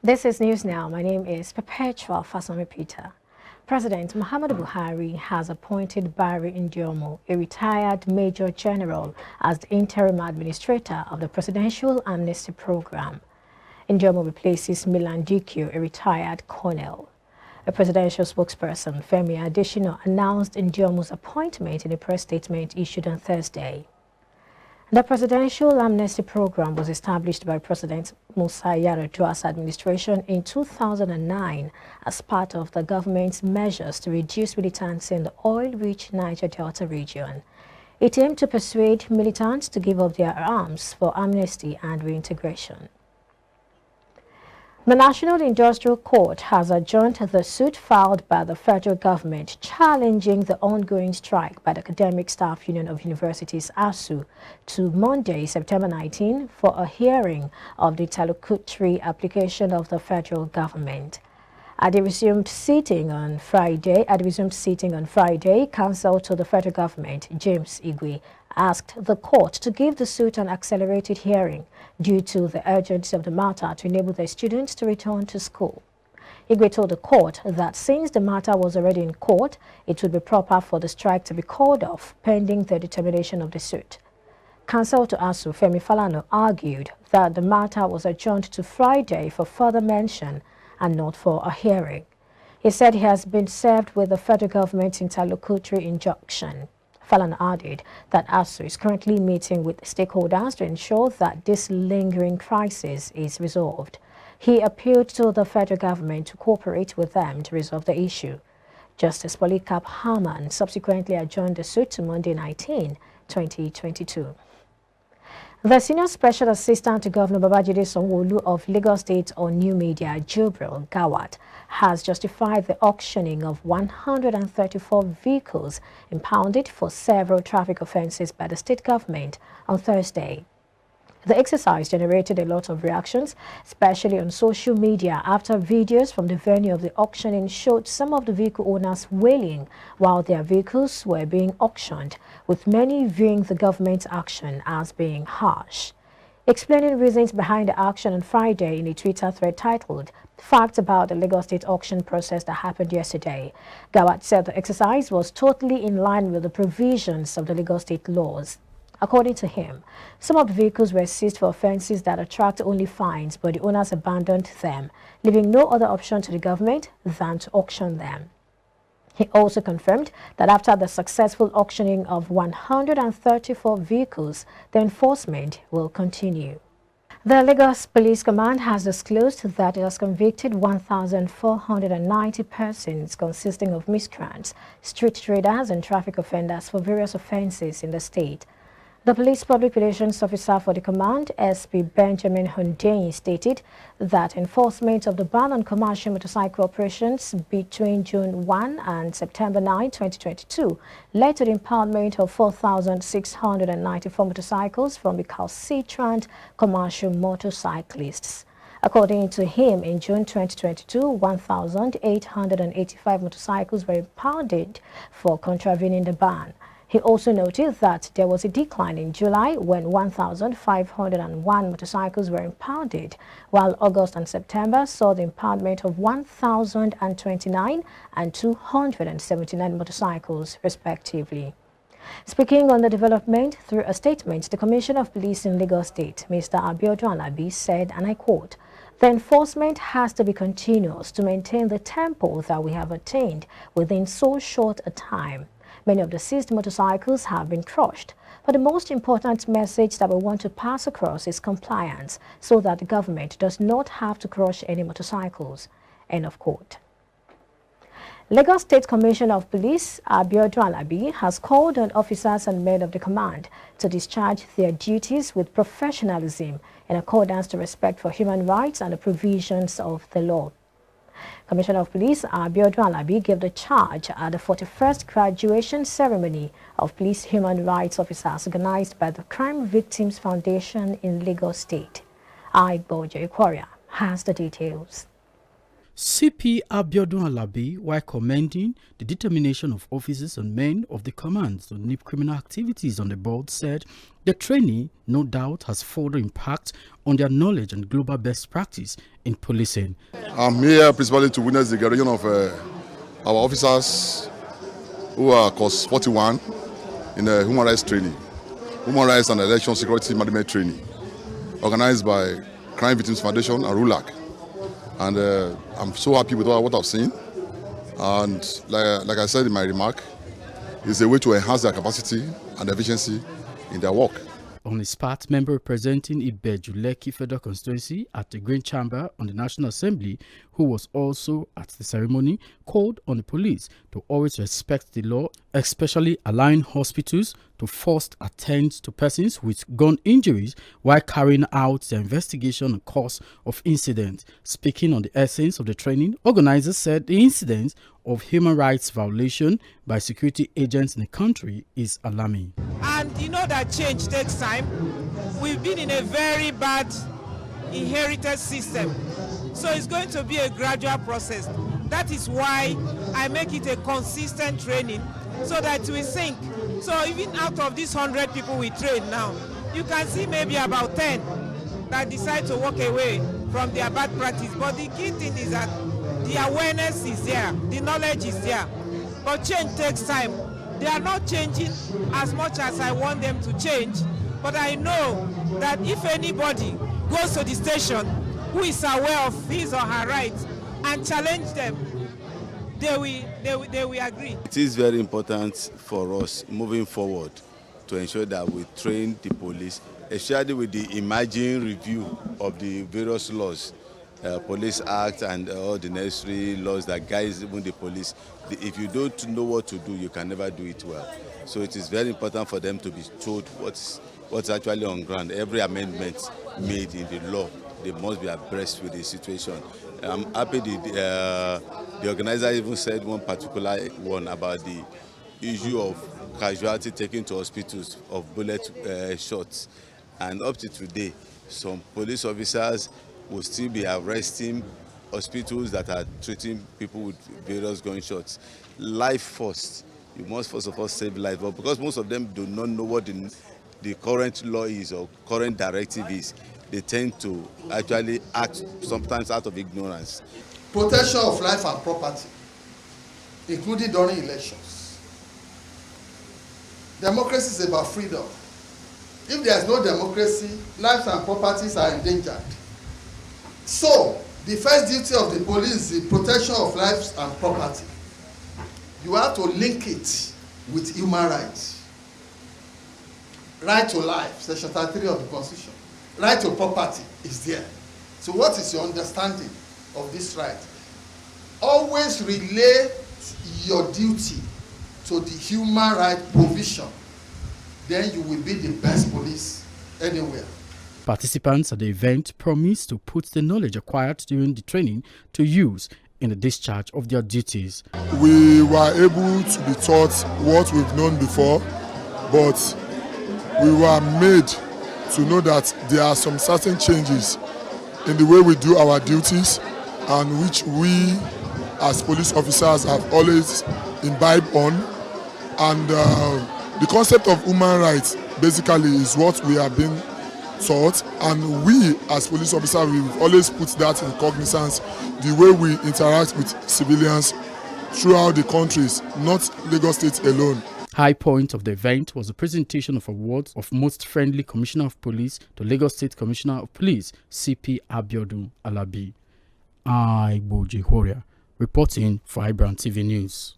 This is News Now. My name is Perpetual Fasami Peter. President Muhammadu Buhari has appointed Barry Ndiomo, a retired Major General, as the interim administrator of the Presidential Amnesty Program. Ndiomo replaces Milan DIKIO, a retired colonel. A presidential spokesperson, Femi Adesina, announced Ndiomo's appointment in a press statement issued on Thursday. The Presidential Amnesty Program was established by President Musa Yar'Adua's administration in 2009 as part of the government's measures to reduce militancy in the oil-rich Niger Delta region. It aimed to persuade militants to give up their arms for amnesty and reintegration. The National Industrial Court has adjourned the suit filed by the federal government challenging the ongoing strike by the Academic Staff Union of Universities ASUU to Monday, September 19, for a hearing of the interlocutory application of the federal government. At the resumed sitting on Friday, counsel to the federal government, James Igwe, asked the court to give the suit an accelerated hearing due to the urgency of the matter to enable the students to return to school. Igwe told the court that since the matter was already in court, it would be proper for the strike to be called off pending the determination of the suit. Counsel to ASUU, Femi Falana, argued that the matter was adjourned to Friday for further mention and not for a hearing. He said he has been served with the federal government's interlocutory injunction. Falana added that ASUU is currently meeting with stakeholders to ensure that this lingering crisis is resolved. He appealed to the federal government to cooperate with them to resolve the issue. Justice Polycarp Harman subsequently adjourned the suit to Monday 19, 2022. The Senior Special Assistant to Governor Babajide Sanwo-Olu of Lagos State on New Media, Jubril Gawat, has justified the auctioning of 134 vehicles impounded for several traffic offences by the state government on Thursday. The exercise generated a lot of reactions, especially on social media, after videos from the venue of the auctioning showed some of the vehicle owners wailing while their vehicles were being auctioned, with many viewing the government's action as being harsh. Explaining reasons behind the action on Friday in a Twitter thread titled "Facts about the Lagos State auction process that happened yesterday," Gawat said the exercise was totally in line with the provisions of the Lagos State laws. According to him, some of the vehicles were seized for offences that attract only fines, but the owners abandoned them, leaving no other option to the government than to auction them. He also confirmed that after the successful auctioning of 134 vehicles, the enforcement will continue. The Lagos Police Command has disclosed that it has convicted 1,490 persons consisting of miscreants, street traders and traffic offenders for various offences in the state. The Police Public Relations Officer for the command, SP Benjamin Hundeyin, stated that enforcement of the ban on commercial motorcycle operations between June 1 and September 9, 2022 led to the impoundment of 4,694 motorcycles from the recalcitrant commercial motorcyclists. According to him, in June 2022, 1,885 motorcycles were impounded for contravening the ban. He also noted that there was a decline in July when 1,501 motorcycles were impounded, while August and September saw the impoundment of 1,029 and 279 motorcycles, respectively. Speaking on the development through a statement, the Commissioner of Police in Lagos State, Mr. Abiodun Alabi, said, and I quote, "The enforcement has to be continuous to maintain the tempo that we have attained within so short a time. Many of the seized motorcycles have been crushed, but the most important message that we want to pass across is compliance so that the government does not have to crush any motorcycles." End of quote. Lagos State Commissioner of Police Abiodun Alabi has called on officers and men of the command to discharge their duties with professionalism in accordance to respect for human rights and the provisions of the law. Commissioner of Police Abiodun Alabi gave the charge at the 41st graduation ceremony of police human rights officers organized by the Crime Victims Foundation in Lagos State. Iboje Ikwaria has the details. CP Abiodun Alabi, while commending the determination of officers and men of the commands to nip criminal activities on the board, said the training no doubt has further impact on their knowledge and global best practice in policing. I'm here principally to witness the graduation of our officers who are course 41 in the human rights training, human rights and election security management training, organized by Crime Victims Foundation and RULAC. And I'm so happy with what I've seen. And like I said in my remark, it's a way to enhance their capacity and efficiency in their work. On his part, member representing Ibejuleki Federal Constituency at the Green Chamber on the National Assembly, who was also at the ceremony, called on the police to always respect the law, especially allowing hospitals to first attend to persons with gun injuries while carrying out their investigation on cause of incident. Speaking on the essence of the training, organizers said the incident of human rights violation by security agents in the country is alarming. And you know that change takes time. We've been in a very bad inherited system. So it's going to be a gradual process. That is why I make it a consistent training so that we sink. So even out of these 100 people we train now, you can see maybe about 10 that decide to walk away from their bad practice. But the key thing is that the awareness is there, the knowledge is there. But change takes time. They are not changing as much as I want them to change. But I know that if anybody goes to the station who is aware of his or her rights and challenge them, they will agree. It is very important for us moving forward to ensure that we train the police, especially with the emerging review of the various laws, Police Act and all the necessary laws that guides even the police. If you don't know what to do, you can never do it well. So it is very important for them to be told what's actually on ground. Every amendment made in the law, they must be abreast with the situation. I'm happy the organizer even said one particular one about the issue of casualty taken to hospitals of bullet shots. And up to today, some police officers will still be arresting hospitals that are treating people with various gunshots. Life first. You must first of all save life. But because most of them do not know what the current law is or current directive is, they tend to actually act sometimes out of ignorance. Protection of life and property, including during elections. Democracy is about freedom. If there is no democracy, lives and properties are endangered. So, the first duty of the police is the protection of lives and property. You have to link it with human rights. Right to life, Section 33 of the Constitution. Right to property is there. So what is your understanding of this right? Always relate your duty to the human right provision. Then you will be the best police anywhere. Participants at the event promised to put the knowledge acquired during the training to use in the discharge of their duties. We were able to be taught what we've known before, but we were made to know that there are some certain changes in the way we do our duties, and which we as police officers have always imbibed on. And the concept of human rights basically is what we have been taught, and we as police officers, we've always put that in cognizance, the way we interact with civilians throughout the countries, not Lagos State alone. High point of the event was the presentation of awards of Most Friendly Commissioner of Police to Lagos State Commissioner of Police, CP Abiodun Alabi. Iboji Horia, reporting for iBrandTV News.